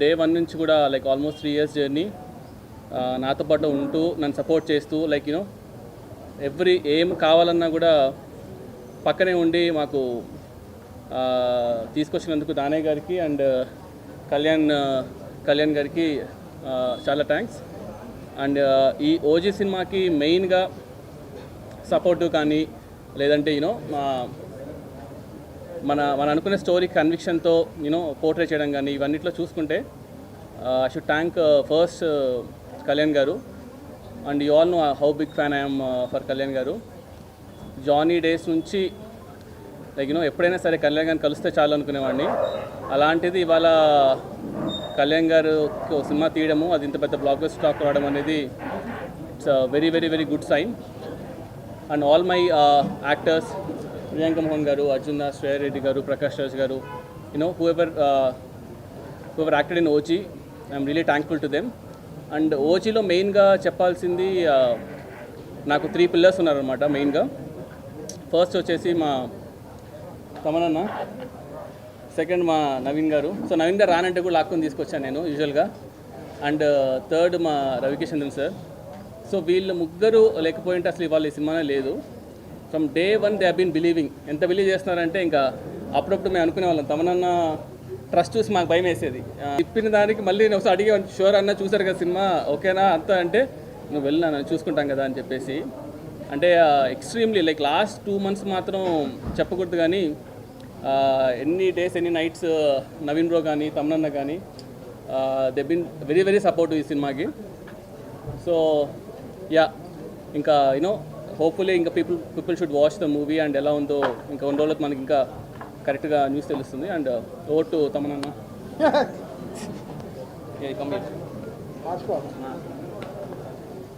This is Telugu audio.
డే వన్ నుంచి కూడా లైక్ ఆల్మోస్ట్ 3 years జర్నీ నాతో పాటు ఉంటూ నన్ను సపోర్ట్ చేస్తూ లైక్ ఎవ్రీ ఏం కావాలన్నా కూడా పక్కనే ఉండి మాకు తీసుకొచ్చినందుకు దానయ్య గారికి అండ్ కళ్యాణ్ గారికి చాలా థ్యాంక్స్. అండ్ ఈ ఓజీ సినిమాకి మెయిన్గా సపోర్టు కానీ లేదంటే మన అనుకునే స్టోరీ కన్విక్షన్తో పోర్ట్రే చేయడం కానీ ఇవన్నిట్లో చూసుకుంటే I should thank first Kalyan garu. And you all know how big fan I'm for Kalyan garu. Johnny days నుంచి లైక్ ఎప్పుడైనా సరే కళ్యాణ్ గారిని కలిస్తే చాలు అనుకునేవాడిని. అలాంటిది ఇవాళ కళ్యాణ్ గారు సినిమా తీయడము, అది ఇంత పెద్ద బ్లాక్ బస్టర్ టాక్ రావడం అనేది it's very very very good sign. And all my actors, Priyanka Mohan garu, Arjun Das, Shreya Reddy గారు, Prakash Raj garu, whoever acted in OG, I'm really thankful to them. And ఓజీలో మెయిన్గా చెప్పాల్సింది నాకు 3 పిల్లర్స్ ఉన్నారనమాట మెయిన్గా. ఫస్ట్ వచ్చేసి మా తమనన్న, సెకండ్ మా నవీన్ గారు. సో నవీన్ గారు రానంటే కూడా లాక్కొని తీసుకొచ్చాను నేను యూజువల్గా. అండ్ థర్డ్ మా రవికిషంద్రన్ సార్. సో వీళ్ళు ముగ్గురు లేకపోయింటే అసలు ఇవాళ ఈ సినిమానే లేదు. From day one they have been believing. ఎంత బిలీవ్ చేస్తున్నారంటే ఇంకా అప్పుడప్పుడు మేము అనుకునే వాళ్ళం, తమనన్న ట్రస్ట్ చూసి మాకు భయం వేసేది. ఇప్పిన దానికి మళ్ళీ నేను ఒకసారి అడిగే, షూర్ అన్న చూసారు కదా సినిమా ఓకేనా అంతా అంటే, నువ్వు వెళ్ళినా నేను చూసుకుంటాం కదా అని చెప్పేసి. అంటే ఎక్స్ట్రీమ్లీ లైక్ లాస్ట్ 2 months మాత్రం చెప్పకూడదు కానీ ఎన్ని డేస్ ఎన్ని నైట్స్ నవీన్ బ్రో కానీ తమనన్న కానీ they been very very supportive ఈ సినిమాకి. సో యా, ఇంకా హోప్ఫుల్లీ ఇంకా people should watch the movie and ఎలా ఉందో ఇంకా 2 రోజులకు మనకి ఇంకా కరెక్ట్గా న్యూస్ తెలుస్తుంది. And over to తమనన్న.